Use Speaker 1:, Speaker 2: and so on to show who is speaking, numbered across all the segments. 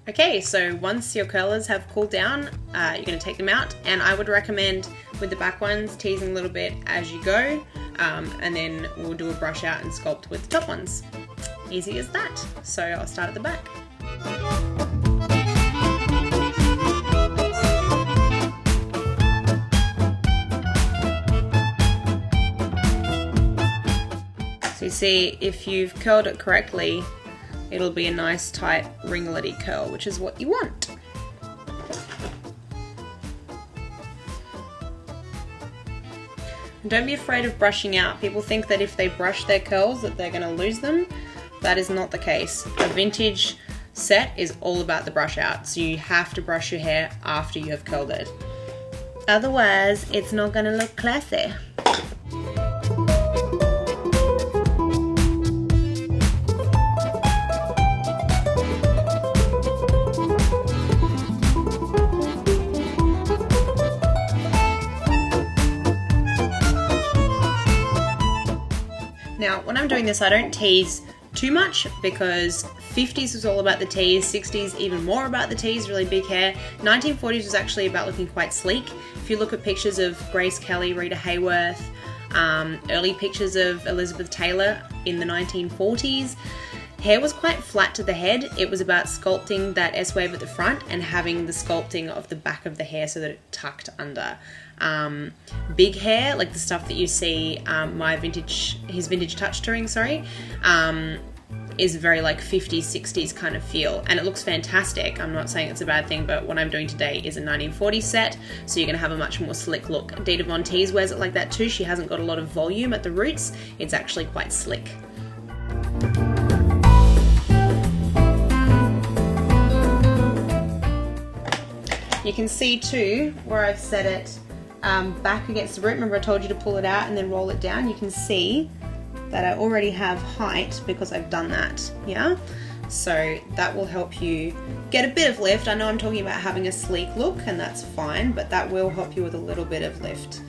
Speaker 1: Okay, so once your curlers have cooled down, you're going to take them out, and I would recommend with the back ones teasing a little bit as you go, and then we'll do a brush out and sculpt with the top ones. Easy as that. So I'll start at the back. So you see, if you've curled it correctly, it'll be a nice tight ringlety curl, which is what you want. And don't be afraid of brushing out. People think that if they brush their curls that they're going to lose them. That is not the case. A vintage set is all about the brush out, so you have to brush your hair after you have curled it. Otherwise, it's not going to look classy. Now, when I'm doing this, I don't tease too much because 50s was all about the tease, 60s even more about the tease, really big hair. 1940s was actually about looking quite sleek. If you look at pictures of Grace Kelly, Rita Hayworth, early pictures of Elizabeth Taylor in the 1940s, hair was quite flat to the head. It was about sculpting that S-wave at the front and having the sculpting of the back of the hair so that it tucked under. Big hair, like the stuff that you see his vintage touch touring, is very like 50s, 60s kind of feel, and it looks fantastic. I'm not saying it's a bad thing, but what I'm doing today is a 1940s set, so you're going to have a much more slick look. Dita von Teese wears it like that too. She hasn't got a lot of volume at the roots. It's actually quite slick. You can see too where I've set it back against the root. Remember I told you to pull it out and then roll it down? You can see that I already have height because I've done that, yeah? So that will help you get a bit of lift. I know I'm talking about having a sleek look, and that's fine, but that will help you with a little bit of lift.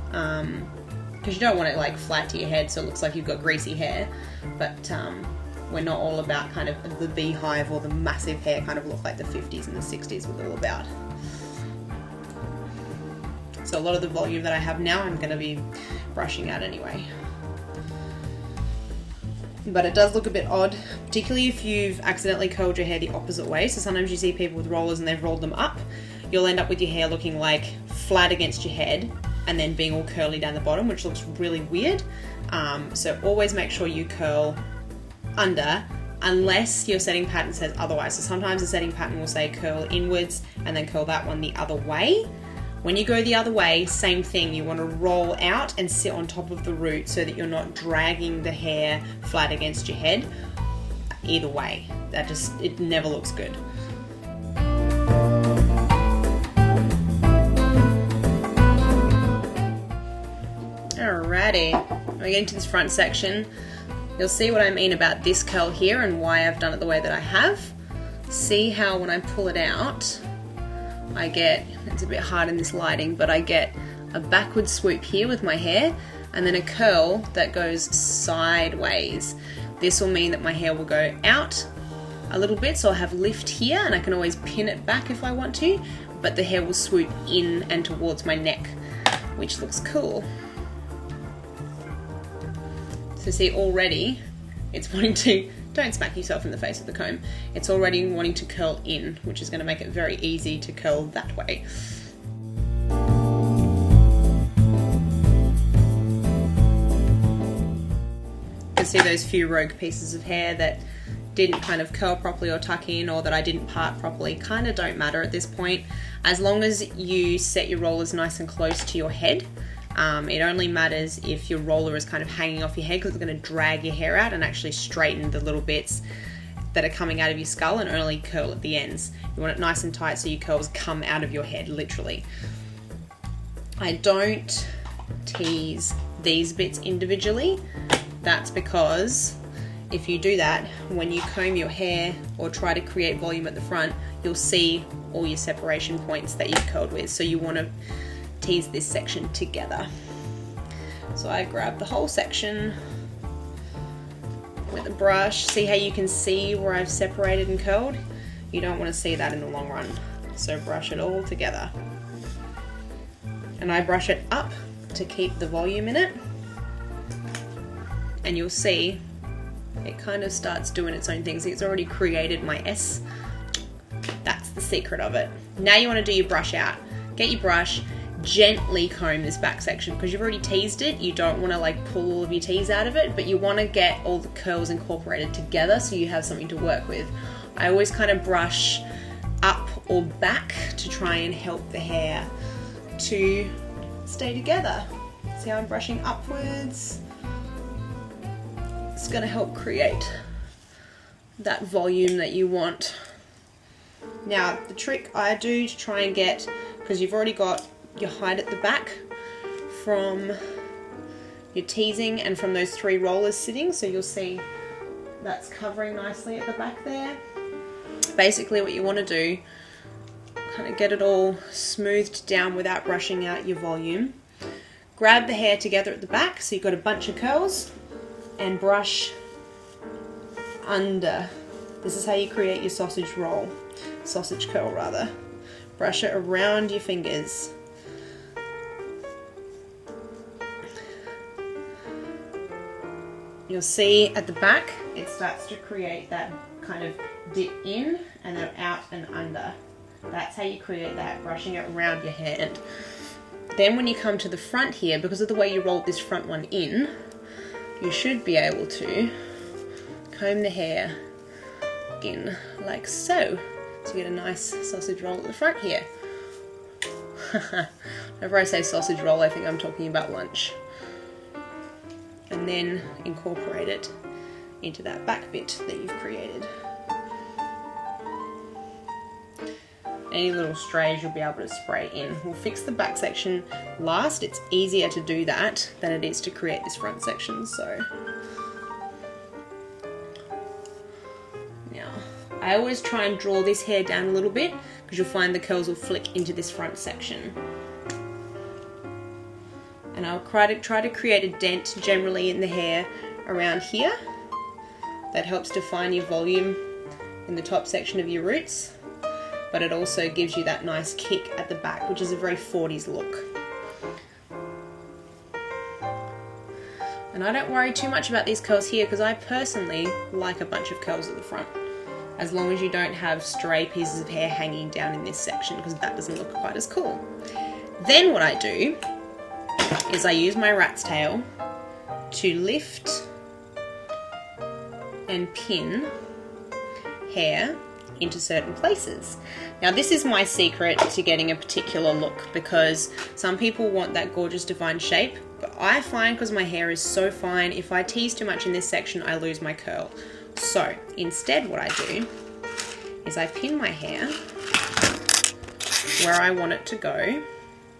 Speaker 1: Because you don't want it like flat to your head so it looks like you've got greasy hair, but we're not all about kind of the beehive or the massive hair kind of look like the 50s and the 60s were all about. So a lot of the volume that I have now I'm going to be brushing out anyway. But it does look a bit odd, particularly if you've accidentally curled your hair the opposite way. So sometimes you see people with rollers and they've rolled them up. You'll end up with your hair looking like flat against your head and then being all curly down the bottom, which looks really weird. So always make sure you curl under, unless your setting pattern says otherwise. So sometimes the setting pattern will say curl inwards and then curl that one the other way. When you go the other way, same thing, you want to roll out and sit on top of the root so that you're not dragging the hair flat against your head. Either way, it never looks good. Alrighty, we're getting to this front section. You'll see what I mean about this curl here and why I've done it the way that I have. See how when I pull it out, I get, it's a bit hard in this lighting, but I get a backward swoop here with my hair and then a curl that goes sideways. This will mean that my hair will go out a little bit, so I'll have lift here and I can always pin it back if I want to, but the hair will swoop in and towards my neck, which looks cool. So see, already it's wanting to, don't smack yourself in the face with the comb, it's already wanting to curl in, which is going to make it very easy to curl that way. You can see those few rogue pieces of hair that didn't kind of curl properly or tuck in, or that I didn't part properly, kind of don't matter at this point. As long as you set your rollers nice and close to your head. It only matters if your roller is kind of hanging off your head, because it's going to drag your hair out and actually straighten the little bits that are coming out of your skull and only curl at the ends. You want it nice and tight so your curls come out of your head, literally. I don't tease these bits individually. That's because if you do that, when you comb your hair or try to create volume at the front, you'll see all your separation points that you've curled with. So you want to tease this section together. So I grab the whole section with a brush. See how you can see where I've separated and curled? You don't want to see that in the long run. So brush it all together. And I brush it up to keep the volume in it. And you'll see it kind of starts doing its own things. It's already created my S. That's the secret of it. Now you want to do your brush out. Get your brush, gently comb this back section because you've already teased it. You don't want to like pull all of your tease out of it, but you want to get all the curls incorporated together so you have something to work with. I always kind of brush up or back to try and help the hair to stay together. See how I'm brushing upwards? It's going to help create that volume that you want. Now, the trick I do to try and get, because you've already got your height at the back from your teasing and from those 3 rollers sitting, so you'll see that's covering nicely at the back there. Basically what you want to do, kind of get it all smoothed down without brushing out your volume. Grab the hair together at the back so you've got a bunch of curls and brush under. This is how you create your sausage curl rather. Brush it around your fingers. You'll see at the back it starts to create that kind of dip in and then out and under. That's how you create that, brushing it around your hand. Then when you come to the front here, because of the way you rolled this front one in, you should be able to comb the hair in like so. So you get a nice sausage roll at the front here. Whenever I say sausage roll, I think I'm talking about lunch. And then incorporate it into that back bit that you've created. Any little strays you'll be able to spray in. We'll fix the back section last. It's easier to do that than it is to create this front section. So now I always try and draw this hair down a little bit because you'll find the curls will flick into this front section. And I'll try to create a dent generally in the hair around here. That helps define your volume in the top section of your roots, but it also gives you that nice kick at the back, which is a very 40s look. And I don't worry too much about these curls here because I personally like a bunch of curls at the front, as long as you don't have stray pieces of hair hanging down in this section, because that doesn't look quite as cool. Then what I do is I use my rat's tail to lift and pin hair into certain places. Now this is my secret to getting a particular look, because some people want that gorgeous defined shape, but I find because my hair is so fine, if I tease too much in this section I lose my curl. So instead what I do is I pin my hair where I want it to go.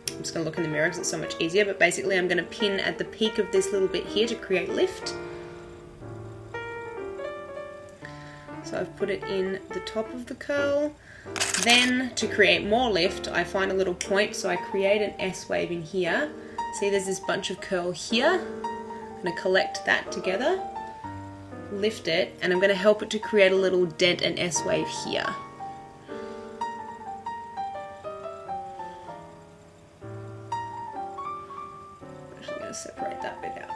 Speaker 1: I'm just going to look in the mirror because it's so much easier, but basically I'm going to pin at the peak of this little bit here to create lift. So I've put it in the top of the curl. Then to create more lift, I find a little point, so I create an S wave in here. See, there's this bunch of curl here. I'm going to collect that together, lift it, and I'm going to help it to create a little dent and S wave here. Separate that bit out.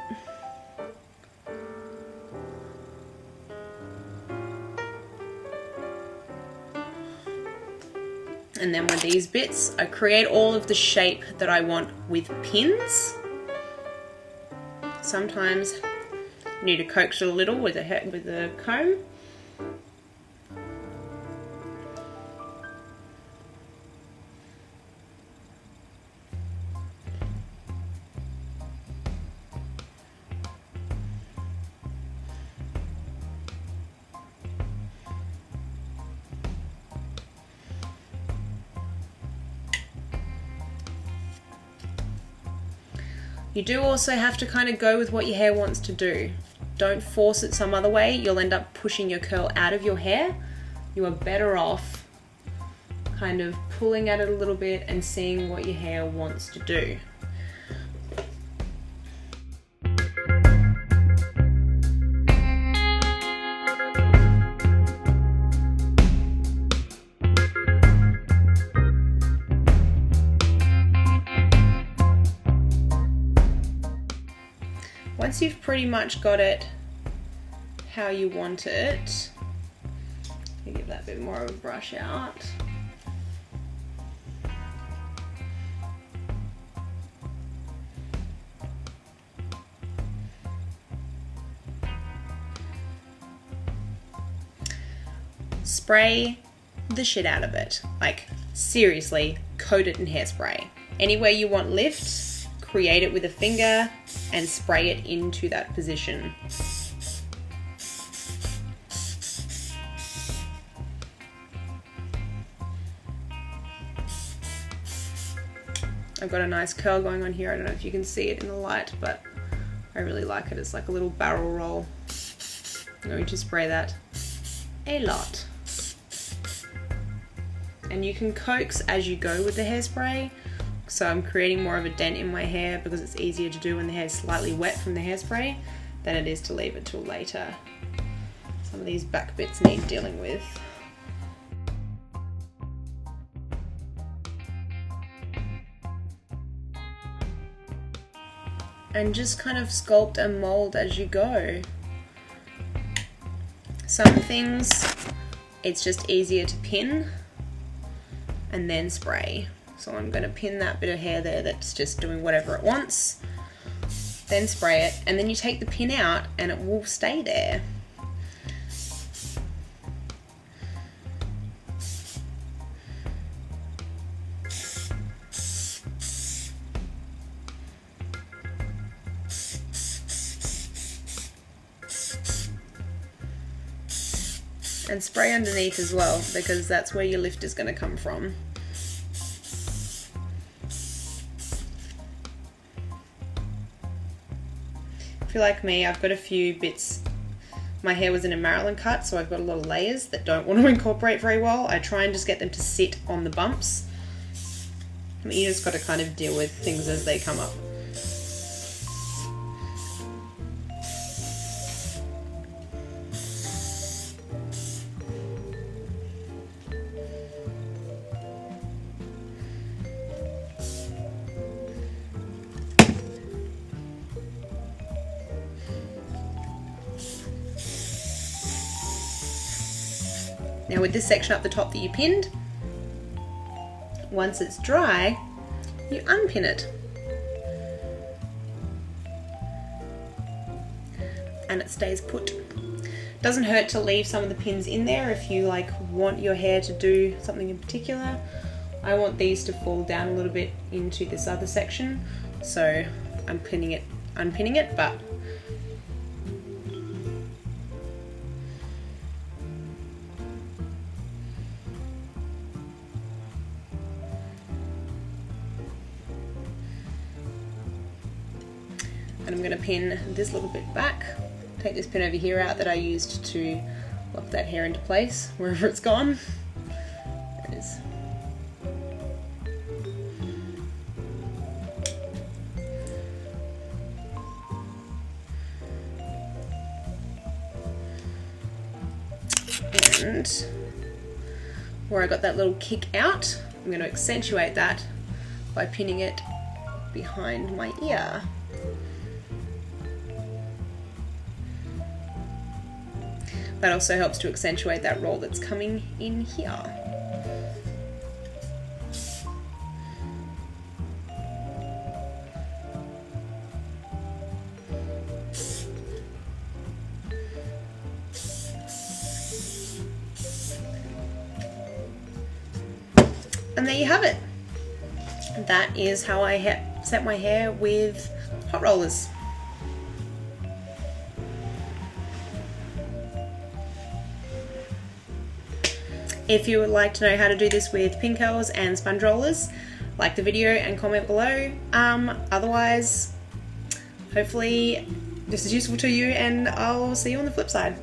Speaker 1: And then with these bits, I create all of the shape that I want with pins. Sometimes you need to coax it a little with a comb. You do also have to kind of go with what your hair wants to do. Don't force it some other way. You'll end up pushing your curl out of your hair. You are better off kind of pulling at it a little bit and seeing what your hair wants to do. once you've pretty much got it how you want it, you give that a bit more of a brush out. Spray the shit out of it. Like, seriously, coat it in hairspray. Anywhere you want lift, create it with a finger and spray it into that position. I've got a nice curl going on here. I don't know if you can see it in the light, but I really like it. It's like a little barrel roll. I'm going to spray that a lot. And you can coax as you go with the hairspray. So I'm creating more of a dent in my hair because it's easier to do when the hair is slightly wet from the hairspray than it is to leave it till later. Some of these back bits need dealing with. And just kind of sculpt and mold as you go. Some things, it's just easier to pin and then spray. So I'm going to pin that bit of hair there that's just doing whatever it wants, then spray it, and then you take the pin out and it will stay there. And spray underneath as well, because that's where your lift is going to come from. If you're like me, I've got a few bits. My hair was in a Maryland cut, so I've got a lot of layers that don't want to incorporate very well. I try and just get them to sit on the bumps. I mean, you just got to kind of deal with things as they come up. Now with this section up the top that you pinned, once it's dry, you unpin it. And it stays put. Doesn't hurt to leave some of the pins in there if you like want your hair to do something in particular. I want these to fall down a little bit into this other section, so I'm unpinning it, but and I'm going to pin this little bit back. Take this pin over here out that I used to lock that hair into place wherever it's gone. There it is. And where I got that little kick out, I'm going to accentuate that by pinning it behind my ear. That also helps to accentuate that roll that's coming in here. And there you have it. That is how I set my hair with hot rollers. If you would like to know how to do this with pin curls and sponge rollers, like the video and comment below. Otherwise, hopefully this is useful to you and I'll see you on the flip side.